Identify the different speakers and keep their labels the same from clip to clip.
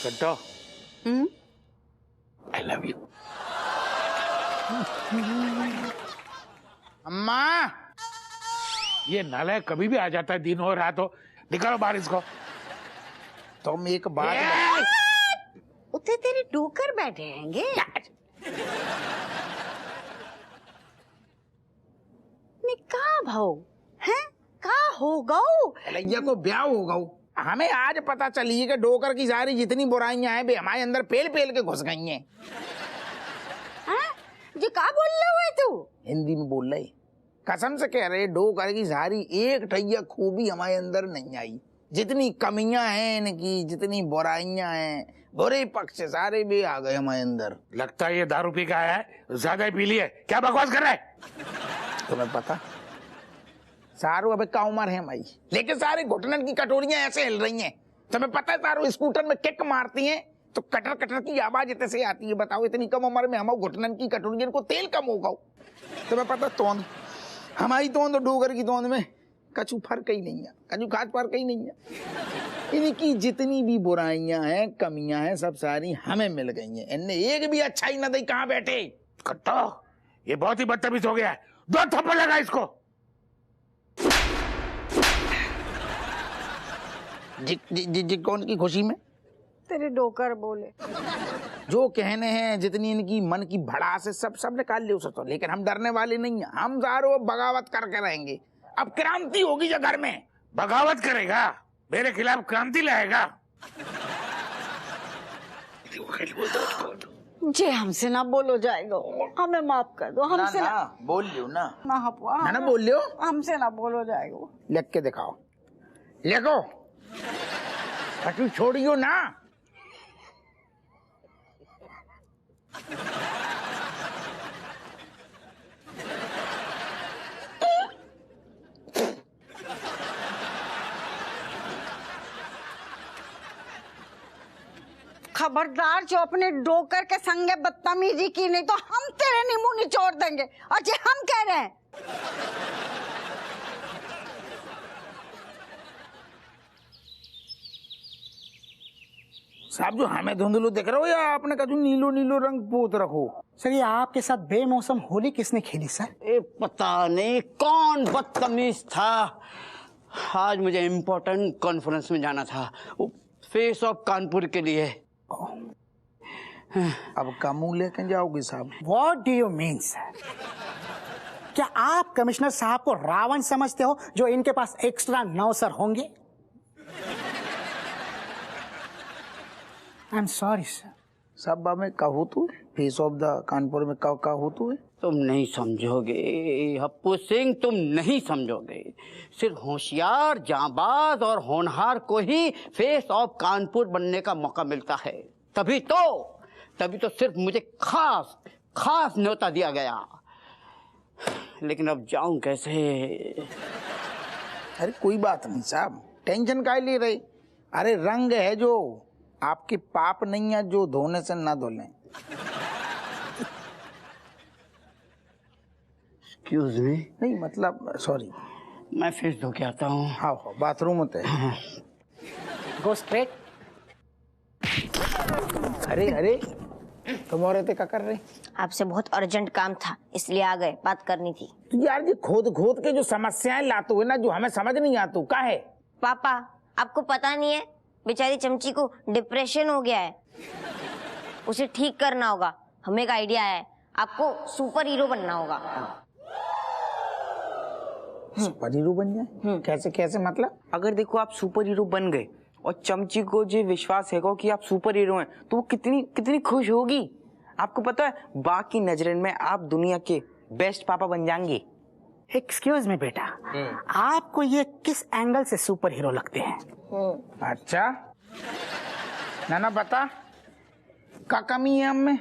Speaker 1: कट्टो, I love you. अम्मा, ये नालायक कभी भी आ जाता है, दिन हो रात हो। निकालो बाहर इसको।
Speaker 2: तुम एक बात,
Speaker 3: उते तेरे डोकर बैठे हैंगे। का भाव है का हो गौ
Speaker 2: लैया को ब्याह हो गऊ। हमें आज पता चली है कि डोकर की सारी जितनी बुराइयां हैं हमारे अंदर पेल पेल के घुस गई हैं।
Speaker 3: जो का बोल रहे हुए तू?
Speaker 2: हिंदी में बोल रहे, कसम से कह रहे, डोकर की सारी एक ठैया खूबी हमारे अंदर नहीं आई। जितनी कमियां हैं इनकी, जितनी बुराइयां हैं, बुरे पक्ष सारे भी आ गए हमारे अंदर।
Speaker 1: लगता है ये दारू पी के आया है, ज्यादा ही पी ली है। क्या बकवास कर रहा है?
Speaker 2: तुम्हें पता सारू अबे का उम्र है हमारी, लेकिन सारे घुटनन की कटोरियां ऐसे हिल रही हैं। तुम्हें पता है सारू स्कूटर में किक मारती हैं तो कटर कटर की आवाज इतने से आती है। बताओ इतनी कम उम्र में हम घुटनन की कटोरियन को तेल कम होगा। तुम्हें पता तोंद हमारी तोंद डोगर की तोंद में कछु फर्क ही नहीं है, कछु खास फर्क ही नहीं है। इनकी जितनी भी बुराइयां हैं, कमियां हैं, सब सारी हमें मिल गई हैं। इनने एक भी अच्छाई न दी। कहाँ बैठे
Speaker 1: कट्टो, ये बहुत ही बदतमीज हो गया है। 2 थप्पड़ लगा इसको।
Speaker 2: जी कौन की खुशी में?
Speaker 3: तेरे डोकर बोले
Speaker 2: जो कहने हैं, जितनी इनकी मन की भड़ास है, सब निकाल लियो तो। लेकिन हम डरने वाले नहीं हैं। हम सारो बगावत करके रहेंगे। अब क्रांति होगी जो घर में।
Speaker 1: बगावत करेगा, मेरे खिलाफ क्रांति लाएगा।
Speaker 3: जे हमसे ना बोलो जाएगा, हमें माफ कर दो। हमसे
Speaker 2: ना बोल लियो ना,
Speaker 3: ना हपुआ,
Speaker 2: ना बोल लियो।
Speaker 3: हमसे ना बोलो जाएगा।
Speaker 2: लिख के दिखाओ, लिखो, कछु छोड़ियो ना।
Speaker 3: खबरदार जो अपने डोकर के संगे बदतमीजी की, नहीं तो हम तेरे नींबू निचोड़ देंगे। और जे हम कह रहे हैं
Speaker 2: साहब, जो हमें धुंधलू दिख रहा हो या आपने कछु नीलो नीलो रंग पोत रखो?
Speaker 4: सर, ये आपके साथ बेमौसम होली किसने खेली सर?
Speaker 5: पता नहीं कौन बदतमीज था। आज मुझे इम्पोर्टेंट कॉन्फ्रेंस में जाना था, फेस ऑफ कानपुर के लिए।
Speaker 2: अब का मुंह लेके जाओगे साहब?
Speaker 4: What do you mean sir? क्या आप कमिश्नर साहब को रावण समझते हो जो इनके पास एक्स्ट्रा नौकर होंगे? I am sorry sir.
Speaker 2: सब में कहो तो फेस ऑफ द कानपुर में कहो तो है।
Speaker 5: तुम नहीं समझोगे हप्पू सिंह, तुम नहीं समझोगे। सिर्फ होशियार, जांबाज और होनहार को ही फेस ऑफ कानपुर बनने का मौका मिलता है। तभी तो सिर्फ मुझे खास न्योता दिया गया। लेकिन अब जाऊं कैसे?
Speaker 2: अरे कोई बात नहीं साहब, टेंशन काहे ले रहे? अरे रंग है जो, आपके पाप नहीं है जो धोने से ना धोलें।
Speaker 5: Excuse me.
Speaker 2: नहीं मतलब सॉरी।
Speaker 5: मैं फेस धो के आता हूँ।
Speaker 2: हाँ बाथरूम होते हैं।
Speaker 4: Go straight.
Speaker 2: अरे तुम और क्या कर रहे?
Speaker 6: आपसे बहुत अर्जेंट काम था, इसलिए आ गए, बात करनी थी।
Speaker 2: तो यार जी खोद के जो समस्याएं लाते हुए ना, जो हमें समझ नहीं आती, का है?
Speaker 6: पापा, आपको पता नहीं है, बेचारी चमची को डिप्रेशन हो गया है, उसे ठीक करना होगा। हमें एक आइडिया है, आपको सुपर हीरो बनना होगा।
Speaker 2: सुपर हीरो बन जाए? कैसे मतलब?
Speaker 7: अगर देखो आप सुपर हीरो बन गए और चमची को जो विश्वास है कि आप सुपर हीरो हैं, तो वो कितनी खुश होगी। आपको पता है, बाकी नजरन में आप दुनिया के बेस्ट पापा बन जाएंगे।
Speaker 4: एक्सक्यूज मी बेटा, आपको ये किस एंगल से सुपर हीरो लगते हैं?
Speaker 2: अच्छा ना बता, क्या कमी है हमें?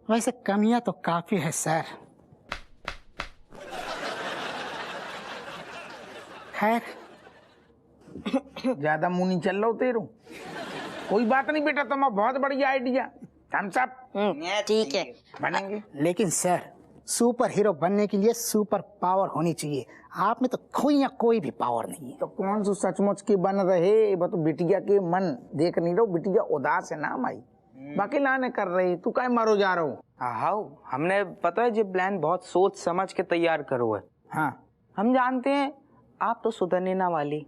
Speaker 4: वैसे कमियां तो काफी है सर। खैर
Speaker 2: ज्यादा मुंह नहीं चल रहा हो तेरू। कोई बात नहीं बेटा, तुम्हारा बहुत बढ़िया आइडिया, हम सब
Speaker 6: ठीक है
Speaker 2: बनेंगे।
Speaker 4: लेकिन सर, सुपर हीरो बनने के लिए सुपर पावर होनी चाहिए। आप में तो कोई या कोई भी पावर नहीं है।
Speaker 2: तो कौन सा सचमुच के बन रहे, वो तो बिटिया के मन देख नहीं रहो, बिटिया उदास है ना माई, बाकी लाने कर रही, तू काय मारो जा रहा हूँ।
Speaker 7: हाँ, हमने पता है, ये प्लान बहुत सोच समझ के तैयार करो है।
Speaker 2: हाँ,
Speaker 7: हम जानते हैं आप तो सुधरने ना वाली,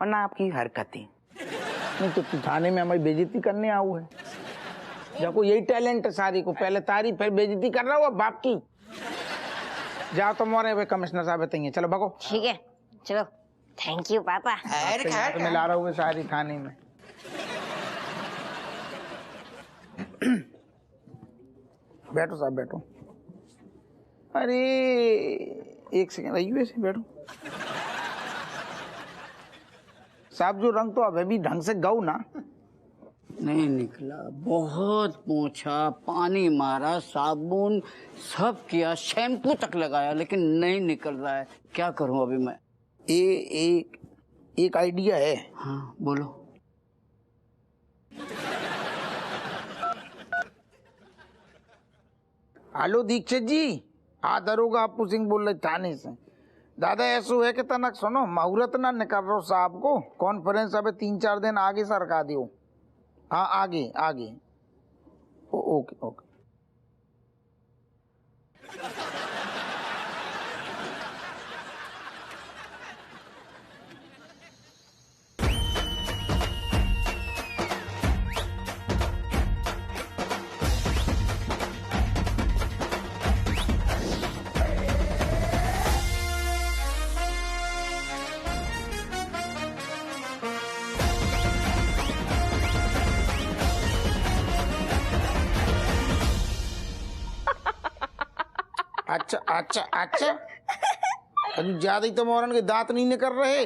Speaker 7: और ना आपकी हरकतें।
Speaker 2: नहीं तो तू थाने में हमारी बेइज्जती करने आऊ है। देखो यही टैलेंट है सारी को, पहले तारीफ फिर बेइज्जती कर रहा हुआ बाप की। जाओ तो मोरे वे कमिश्नर साहब बताइए, चलो भगो।
Speaker 6: ठीक है, चलो। थैंक यू पापा।
Speaker 2: तो मैं ला रहा हूँ सारी थाने में। बैठो साहब बैठो। अरे एक सेकंड रहिए, वैसे बैठो साहब। जो रंग तो अभी भी ढंग से गाओ ना।
Speaker 5: नहीं निकला, बहुत पूछा, पानी मारा, साबुन सब किया, शैम्पू तक लगाया, लेकिन नहीं निकल रहा है। क्या करूं अभी मैं?
Speaker 2: एक आइडिया है।
Speaker 5: हाँ बोलो।
Speaker 2: हेलो दीक्षित जी, दरोगा अपू सिंह बोल रहे थाने से। दादा ऐसो है कि तनक सुनो, मुहूर्त ना निकल रहा साहब को, कॉन्फ्रेंस अबे 3-4 दिन आगे सरका दियो। हाँ आगे। ओके। अच्छा अभी ज्यादा ही तो मोरन के दांत नहीं निकल रहे।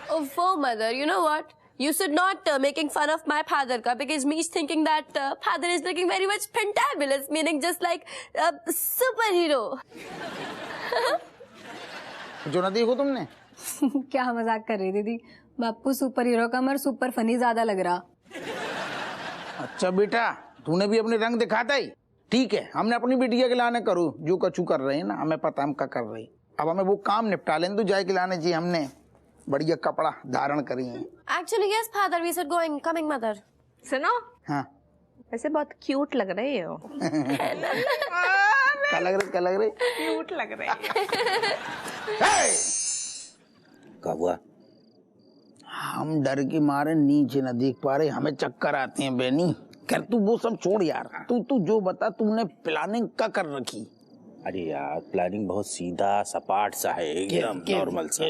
Speaker 8: Oh, mother, you know what? You should not making fun of my father ka, because me is thinking that father is looking very much fantabulous, meaning just like a superhero.
Speaker 2: जो ना देखो तुमने।
Speaker 9: क्या मजाक कर रही दीदी? बापू सुपर हीरो का मर सुपर फनी ज्यादा लग रहा।
Speaker 2: अच्छा बेटा, तूने भी अपने रंग दिखाता ही। ठीक है, हमने अपनी बिटिया के लाने करूँ जो कछु कर रहे हैं ना, हमें पता हम क्या कर रहे हैं। अब हमें वो काम निपटा लें तो जाए के लाने जी, हमने बढ़िया कपड़ा धारण करी है।
Speaker 8: Actually, yes, father, we should going, coming, mother.
Speaker 10: सुनो,
Speaker 2: हाँ
Speaker 10: वैसे बहुत क्यूट लग रहे हो।
Speaker 2: क्या लग रहे?
Speaker 10: क्यूट लग रहे हो।
Speaker 2: क्या हुआ? हम डर के मारे नीचे न देख पा रहे, हमें चक्कर आते हैं बेनी। कर तू वो सब छोड़ यार, तू जो बता, तुमने प्लानिंग क्या कर रखी?
Speaker 11: अरे यार, प्लानिंग बहुत सीधा सपाट सा है, एकदम नॉर्मल सा।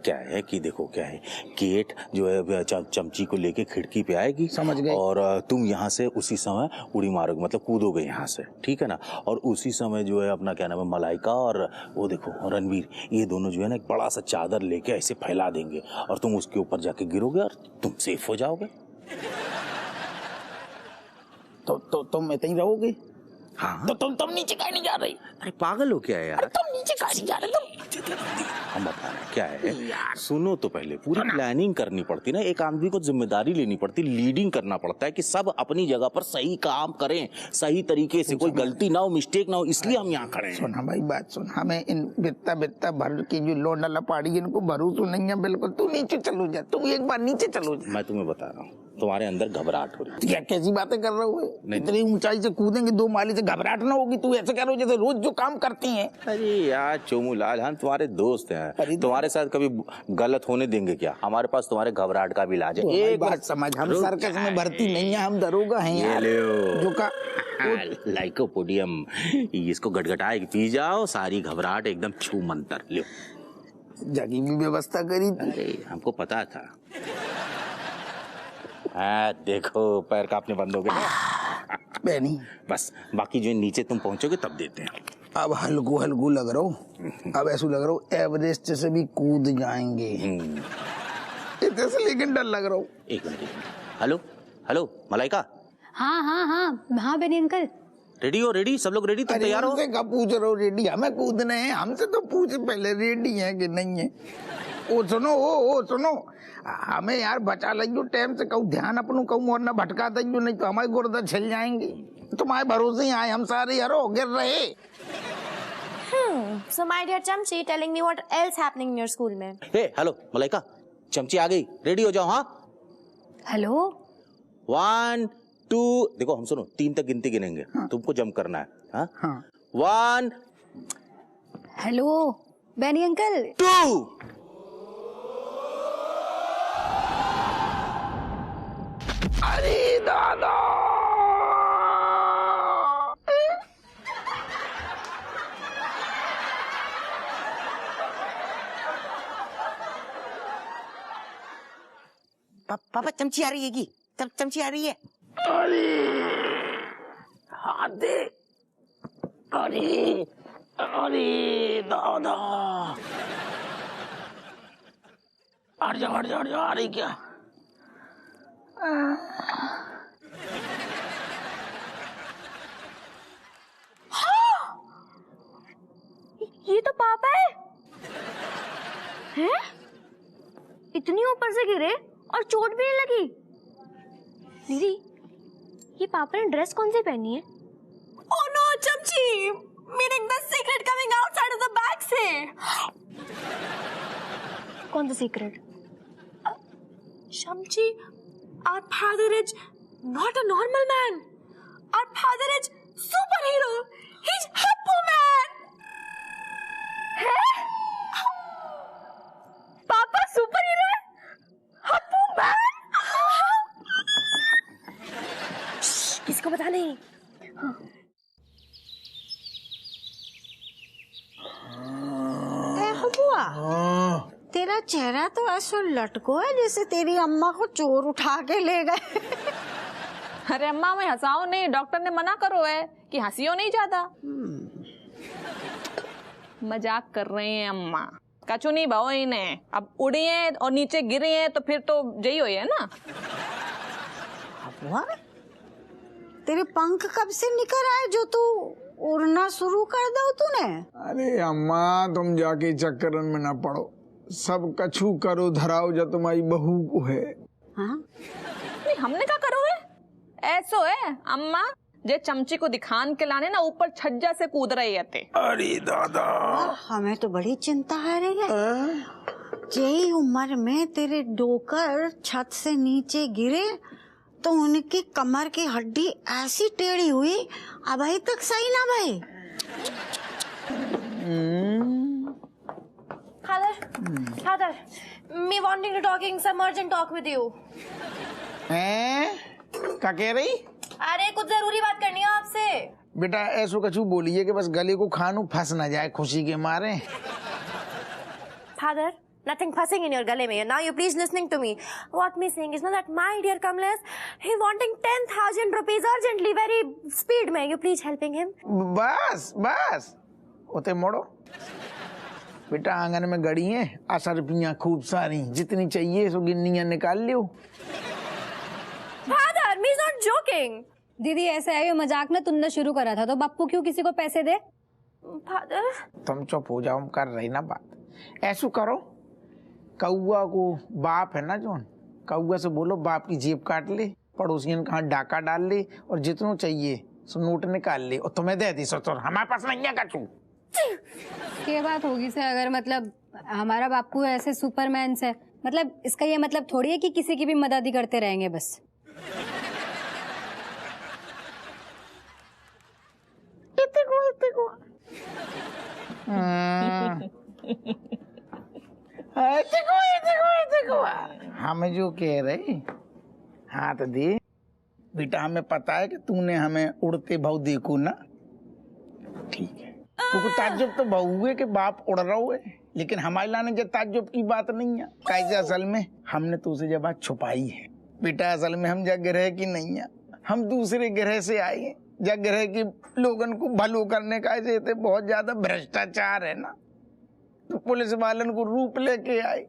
Speaker 11: क्या है कि देखो क्या है, केट जो है चमची को लेके खिड़की पे आएगी,
Speaker 2: समझ गए,
Speaker 11: और तुम यहाँ से उसी समय उड़ी मारोगे, मतलब कूदोगे यहाँ से, ठीक है ना। और उसी समय जो है अपना क्या नाम है, मलाइका और वो देखो रणवीर, ये दोनों जो है ना एक बड़ा सा चादर लेके ऐसे फैला देंगे, और तुम उसके ऊपर जाके गिरोगे और तुम सेफ हो जाओगे।
Speaker 2: तो तुम इतने ही रहोगे?
Speaker 11: हाँ,
Speaker 2: तो तुम नीचे काहे नहीं जा रही?
Speaker 11: अरे पागल हो क्या है यार?
Speaker 2: तुम नीचे काहे नहीं जा रहे? तुम
Speaker 11: हम बता रहे हैं क्या है, सुनो तो पहले, पूरी प्लानिंग करनी पड़ती ना, एक आदमी को जिम्मेदारी लेनी पड़ती, लीडिंग करना पड़ता है कि सब अपनी जगह पर सही काम करें, सही तरीके से, कोई गलती ना हो, मिस्टेक ना हो, इसलिए हम यहाँ खड़े हैं।
Speaker 2: सुना भाई बात सुन, हमें इन बित्ता भर की जो लोंडा लपाड़ी, इनको भरोसा नहीं है बिल्कुल। तू नीचे चलो जा, तू एक बार नीचे चलो जा।
Speaker 11: मैं तुम्हें बता रहा हूँ, तुम्हारे अंदर घबराहट हो रही है।
Speaker 2: क्या कैसी बातें कर रहे हो? इतनी ऊंचाई से कूदेंगे 2 माली से, घबराहट ना होगी? तू ऐसे करो जैसे रोज जो काम करती हैं।
Speaker 11: अरे यार चोमूलाल, हम तुम्हारे दोस्त हैं, तुम्हारे साथ कभी गलत होने देंगे क्या? हमारे पास तुम्हारे घबराहट का भी इलाज है।
Speaker 2: एक बात समझ, हम सर्कस में भर्ती नहीं है, हम दरोगा हैं यार। जो का
Speaker 11: लाइकोपोडियम, इसको गटगटाए पी जाओ, सारी घबराहट एकदम छू मंतर लो।
Speaker 2: जगी भी व्यवस्था करी थी।
Speaker 11: अरे हमको पता था। हाँ देखो, पैर कांपने बंद हो गए।
Speaker 2: बेनी
Speaker 11: बस बाकी जो नीचे तुम पहुंचोगे तब देते हैं।
Speaker 2: अब हल्कू लग रहा हूँ, अब ऐसा लग रहा हूँ एवरेस्ट से भी कूद जाएंगे। इतने से लेकिन डर लग रहा हूँ।
Speaker 11: एक मिनट। हेलो मलाइका।
Speaker 9: हाँ बेनी अंकल।
Speaker 11: रेडी हो? रेडी? सब लोग रेडी? तुम तैयार हो?
Speaker 2: हमसे कब पूछ रहे हो रेडी? हमें कूदने हैं, हमसे तो पूछ पहले रेडी है कि नहीं है। ओ सुनो, हमें यार बचा लियो टाइम से, कहूँ ध्यान अपनों कहूँ और ना भटका दियो, नहीं तो हमारे गुर्दा छिल जाएंगे। तुम्हारे भरोसे ही आए हम सारे यारो, गिर रहे।
Speaker 8: So my dear Chamchi, telling me what else happening in your school में?
Speaker 11: हे हेलो मलाइका, चमची आ गई, रेडी हो जाओ। हाँ
Speaker 9: हेलो
Speaker 11: 1 2, देखो हम सुनो 3 तक गिनती गिनेंगे। हाँ। तुमको जंप करना है। हाँ
Speaker 2: हाँ
Speaker 11: 1
Speaker 9: हेलो बैनी अंकल
Speaker 11: 2।
Speaker 2: अरे दादा,
Speaker 7: पापा चमची आ रही है की, चमची आ रही है।
Speaker 2: अरे हाथ दे, अरे अरे दादा, हट जा हट जा हट जा, आ रही क्या?
Speaker 8: ये तो पापा है। हैं? इतनी ऊपर से गिरे और चोट भी नहीं लगी। दीदी, ये पापा ने ड्रेस कौन सी पहनी है? ओह नो चमची, meaning the secret coming outside of the bag से। कौन सा सीक्रेट? चमची, our father is not a normal man. Our father is superhero. He's Happu man. है? पापा सुपर हीरो है? हप्पू मैन? किसको पता नहीं।
Speaker 3: हुआ तेरा चेहरा तो ऐसा लटको है जैसे तेरी अम्मा को चोर उठा के ले गए।
Speaker 10: अरे अम्मा मैं हंसाओ नहीं, डॉक्टर ने मना करो है कि हंसियो नहीं ज्यादा। मजाक कर रहे हैं अम्मा, कछु नहीं भाव इन्हें। अब उड़ी हैं और नीचे गिरे हैं तो फिर तो यही हुई है ना।
Speaker 3: हुआ तेरे पंख कब से निकल आए जो तू उड़ना शुरू कर दो तूने?
Speaker 2: अरे अम्मा तुम जाके चक्करन में ना पड़ो, सब कछु करो धराओ जो तुम्हारी बहू को है।
Speaker 3: हाँ?
Speaker 10: नहीं हमने क्या करो है, ऐसो है अम्मा जे चमची को दिखान के लाने ना ऊपर छज्जा से कूद रहे थे।
Speaker 2: अरे दादा,
Speaker 3: हमें तो बड़ी चिंता है रे। यही उम्र में तेरे डोकर छत से नीचे गिरे तो उनकी कमर की हड्डी ऐसी टेढ़ी हुई अभी तक सही ना भाई।
Speaker 8: Father, me wanting to talking some urgent talk with you.
Speaker 2: क्या कह रही?
Speaker 8: अरे कुछ जरूरी बात करनी है आपसे।
Speaker 2: बेटा ऐसो कछु बोलिए कि बस गले को खानू फंस ना जाए खुशी के मारे।
Speaker 8: Father, nothing fussing in your gale mein. Now you please listening to me. What me saying is that my dear Kamlesh, he wanting 10,000 rupees urgently, very speed में. You please helping him.
Speaker 2: बस बस उते मोड़ो। बेटा आंगन में गड़ी है असरपियाँ खूब सारी, जितनी चाहिए सो गिन्नियाँ निकाल लियो।
Speaker 8: Father, me is not joking.
Speaker 9: दीदी ऐसा है, ये मजाक ना तुमने शुरू करा था तो बापू क्यों किसी को पैसे दे?
Speaker 8: Father,
Speaker 2: तुम चुप हो जाओ, हम कर रही ना बात। ऐसो करो, कौआ को बाप है ना जोन, कौआ से बोलो बाप की जेब काट ले, पड़ोसियन का डाका डाल ले और जितनो चाहिए सो नोट निकाल ले और तुम्हें दे दी। सोचो हमारे पास नहीं है कछु।
Speaker 9: ये बात होगी से अगर मतलब हमारा बापू ऐसे सुपरमैन से, मतलब इसका ये मतलब थोड़ी है कि किसी की भी मदद ही करते रहेंगे बस।
Speaker 2: हमें जो कह रहे हाथ दे बेटा, हमें पता है कि तूने हमें उड़ते भाव देखो ना, ठीक है। तुमको ताज्जुब तो बहु है कि बाप उड़ रहा है, लेकिन हमारे लाने जब ताज्जुब की बात नहीं है। कैसे असल में हमने तुझसे जब बात छुपाई है बेटा, असल में हम जग ग्रह की नहीं है, हम दूसरे ग्रह से आए हैं। जग ग्रह की लोगन को भलो करने का ऐसे थे, बहुत ज्यादा भ्रष्टाचार है ना, तो पुलिस वालन को रूप लेके आए,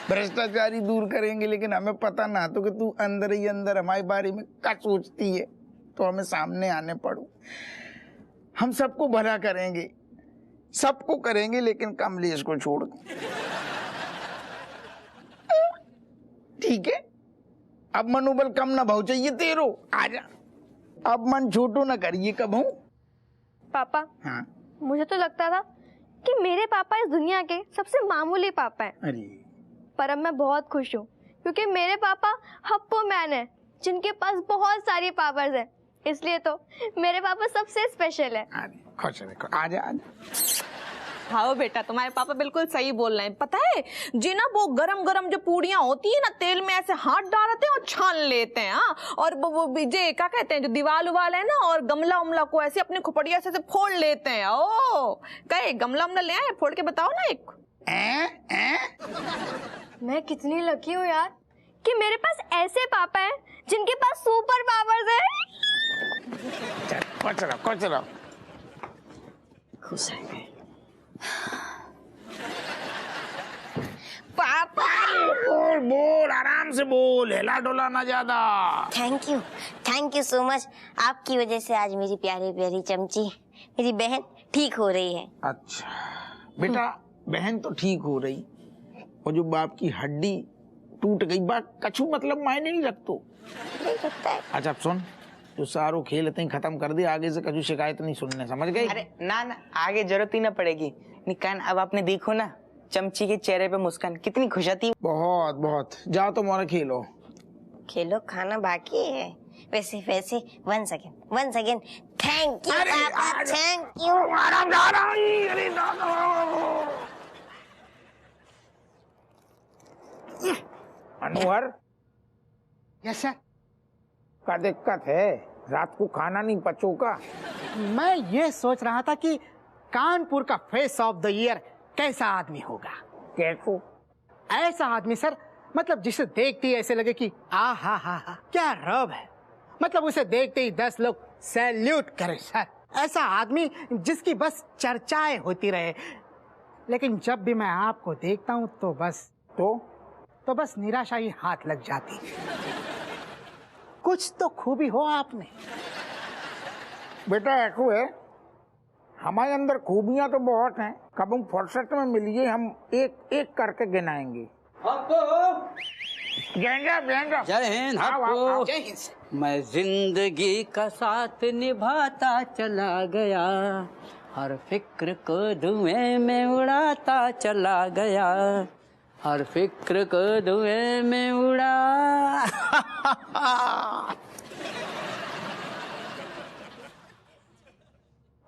Speaker 2: भ्रष्टाचारी दूर करेंगे। लेकिन हमें पता ना तो कि तू अंदर ही अंदर हमारे बारे में क्या सोचती है, तो हमें सामने आने पड़ो। हम सबको भला करेंगे, सबको करेंगे, लेकिन कमलेश को छोड़ दो, ठीक है? अब मनोबल कम ना भाव चाहिए तेरो, आजा अब मन छोटो न करिए कबहू।
Speaker 8: पापा,
Speaker 2: हाँ
Speaker 8: मुझे तो लगता था कि मेरे पापा इस दुनिया के सबसे मामूली पापा हैं।
Speaker 2: अरे
Speaker 8: पर अब मैं बहुत खुश हूँ क्योंकि मेरे पापा हप्पो मैन है जिनके पास बहुत सारी पावर्स है, इसलिए तो मेरे पापा सबसे स्पेशल है।
Speaker 2: खुश रखो, आजा आजा।
Speaker 10: हाँ बेटा, तुम्हारे पापा बिल्कुल सही बोल रहे हैं। पता है जी ना, वो गरम गरम जो पूड़ियां होती है ना, तेल में ऐसे हाथ डालते हैं और छान लेते हैं। हाँ, और वो जे क्या कहते हैं, जो दीवाल उवाल है ना, और गमला उमला को ऐसे अपनी खुपड़िया से फोड़ लेते हैं। ओ कहे गमला उमला ले आए, फोड़ के बताओ ना एक।
Speaker 8: मैं कितनी लकी हूँ यार कि मेरे पास ऐसे पापा हैं जिनके पास सुपर पावर्स है।
Speaker 2: खुश रहो, खुश रहो।
Speaker 3: खुश है।
Speaker 2: पापा बोल बोल, आराम से बोल, हिला डोला ना ज्यादा।
Speaker 6: Thank you so much. आपकी वजह से आज मेरी प्यारी प्यारी चमची, मेरी बहन ठीक हो रही है।
Speaker 2: अच्छा बेटा, बहन तो ठीक हो रही, और जो बाप की हड्डी टूट गई बात कछु मतलब मायने नहीं रखतो। अच्छा सुन, जो सारो खेल इतनी खत्म कर दे, आगे से कछु शिकायत नहीं सुनने, समझ गई?
Speaker 7: अरे ना ना, आगे जरूरत ही ना पड़ेगी। निकान अब आपने देखो ना, चमची के चेहरे पे मुस्कान कितनी खुश आती।
Speaker 2: बहुत बहुत। जाओ तुम और खेलो।
Speaker 6: खेलो, खाना बाकी है। वैसे वैसे वन सेकेंड। थैंक यू पापा, thank you.
Speaker 2: Anwar,
Speaker 4: yes sir.
Speaker 2: का दिक्कत है? रात को खाना नहीं पचो का?
Speaker 4: मैं ये सोच रहा था कि कानपुर का फेस ऑफ द ईयर कैसा आदमी होगा।
Speaker 2: कैसो?
Speaker 4: ऐसा आदमी सर, मतलब जिसे देखते ही ऐसे लगे कि आ हा क्या रब है, मतलब उसे देखते ही 10 लोग सैल्यूट करें सर। ऐसा आदमी जिसकी बस चर्चाएं होती रहे। लेकिन जब भी मैं आपको देखता हूँ तो बस निराशा ही हाथ लग जाती। कुछ तो खूबी हो आप में।
Speaker 2: बेटा ऐसो है, हमारे अंदर खूबियां तो बहुत हैं, कब हम फुर्सत में मिलिए हम एक एक करके गिनाएंगे।
Speaker 5: जय हिंद हप्पू। मैं जिंदगी का साथ निभाता चला गया, हर फिक्र को धुएं में उड़ाता चला गया, हर फिक्र को धुएं में उड़ा।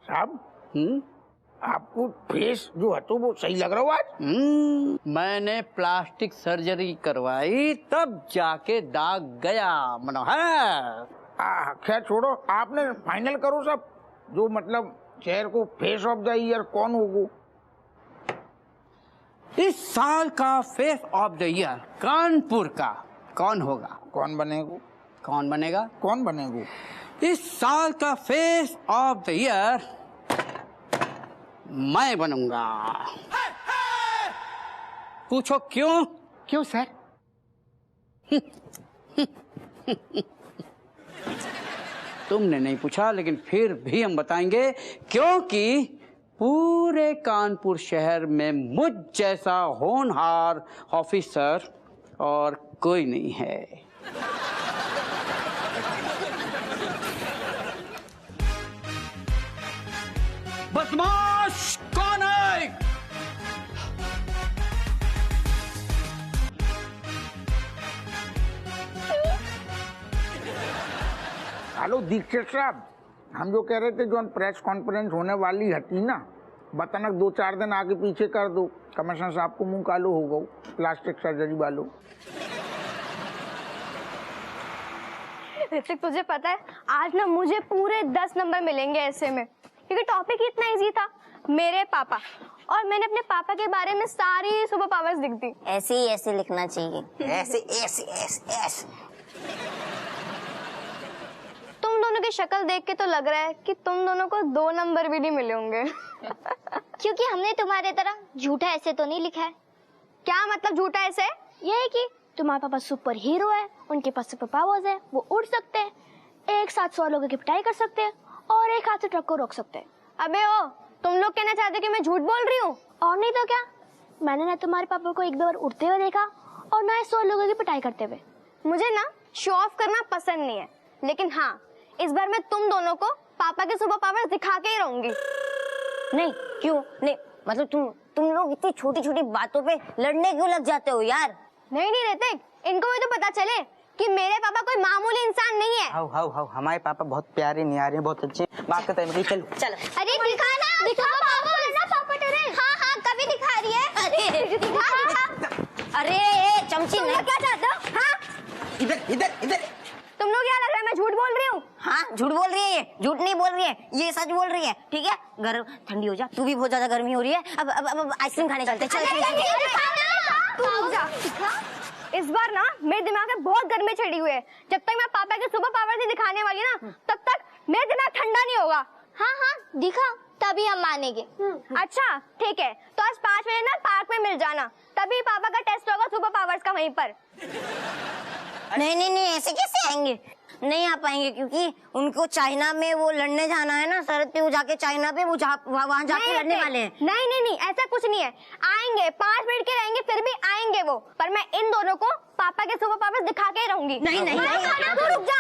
Speaker 2: साहब, आपको फेस जो है तो वो सही लग रहा हो आज?
Speaker 5: मैंने प्लास्टिक सर्जरी करवाई तब जाके दाग गया मनोहर।
Speaker 2: खैर छोड़ो, आपने फाइनल करो सब, जो मतलब शहर को फेस ऑफ द ईयर कौन होगा?
Speaker 5: इस साल का face of the year Kanpur का कौन होगा?
Speaker 2: कौन बनेगा?
Speaker 5: कौन बनेगा?
Speaker 2: कौन बनेगा?
Speaker 5: इस साल का फेस ऑफ द ईयर मैं बनूंगा। पूछो क्यों?
Speaker 4: क्यों सर?
Speaker 5: तुमने नहीं पूछा, लेकिन फिर भी हम बताएंगे, क्योंकि पूरे कानपुर शहर में मुझ जैसा होनहार ऑफिसर और कोई नहीं है। बदमाश कौन है?
Speaker 2: हेलो दीक्षित साहब, हम जो कह रहे थे, जो प्रेस कॉन्फ्रेंस होने वाली हती ना, बताना 2-4 दिन आगे पीछे कर दो। कमिश्नर साहब को मुंह कालो हो गो, प्लास्टिक सर्जरी वालों।
Speaker 8: ऋतिक, तुझे पता है आज ना मुझे पूरे 10 नंबर मिलेंगे ऐसे में, क्योंकि टॉपिक ही इतना इजी था, मेरे पापा, और मैंने अपने पापा के बारे में सारी सुपर पावर्स लिख दी।
Speaker 6: ऐसे ही ऐसे लिखना चाहिए, ऐसे ऐसे ऐसे ऐसे।
Speaker 8: तुम दोनों की शक्ल देख के तो लग रहा है कि तुम दोनों को 2 नंबर भी नहीं मिले होंगे।
Speaker 12: क्योंकि हमने तुम्हारे तरह झूठा ऐसे तो नहीं लिखा है।
Speaker 8: क्या मतलब झूठा ऐसे?
Speaker 12: ये है कि तुम्हारे पापा सुपर हीरो है, उनके पास सुपर पावर्स है, वो उड़ सकते हैं, एक साथ 100 लोगों की पिटाई कर सकते हैं, और एक हाथ से ट्रक को रोक सकते हैं।
Speaker 8: अबे ओ, तुम लोग कहना चाहते हो कि मैं झूठ बोल रही हूँ?
Speaker 12: और नहीं तो क्या, मैंने ना तुम्हारे पापा को 1-2 बार उड़ते हुए देखा और ना 100 लोगों की पिटाई करते हुए।
Speaker 8: मुझे ना शो ऑफ करना पसंद नहीं है, लेकिन हाँ,
Speaker 12: इस बार मैं तुम दोनों को पापा के सुपर पावर्स दिखा के ही रहूंगी।
Speaker 6: नहीं क्यों नहीं, मतलब तुम लोग इतनी छोटी छोटी बातों पे लड़ने क्यों लग जाते हो यार?
Speaker 12: नहीं ऋतिक, इनको भी तो पता चले कि मेरे पापा कोई मामूली इंसान नहीं है।
Speaker 7: हाउ हाउ हाउ, हमारे पापा बहुत प्यारे न्यारे बहुत अच्छे, बात करते हैं। चल
Speaker 6: चलो।
Speaker 12: अरे दिखा पापा डरे। हाँ कभी दिखा रही है। दिखा।
Speaker 6: अरे चमची नहीं,
Speaker 12: क्या चाहते हो? हाँ
Speaker 7: इधर इधर इधर।
Speaker 12: तुम लोग क्या लग रहा है मैं झूठ बोल रही हूँ?
Speaker 6: हाँ झूठ बोल रही है, ये झूठ नहीं बोल रही है, ये सच बोल रही है। ठीक है गर्म ठंडी हो जा, तू भी बहुत ज्यादा गर्मी हो रही है। अब आइसक्रीम खाने चलते हैं।
Speaker 12: इस बार ना मेरे दिमाग में बहुत गर्मी चढ़ी हुई है। जब तक मैं पापा के सुपर पावर नहीं दिखाने वाली ना, तब तक मेरा दिमाग ठंडा नहीं होगा। हाँ दिखा, तभी हम मानेंगे। अच्छा ठीक है, तो आज 5 बजे ना पार्क में मिल जाना, तभी पापा का टेस्ट होगा सुपर पावर्स का वहीं पर।
Speaker 6: नहीं ऐसे कैसे आएंगे? नहीं आ पाएंगे क्योंकि उनको चाइना में वो लड़ने जाना है ना, सरहद पे वो जाके चाइना पे वो वहाँ जाके लड़ने वाले हैं।
Speaker 12: नहीं ऐसा कुछ नहीं है, आएंगे 5 मिनट के रहेंगे, फिर भी आएंगे वो। पर मैं इन दोनों को पापा के सुपर पावर्स दिखा के ही रहूंगी।
Speaker 6: नहीं
Speaker 12: रुक जा।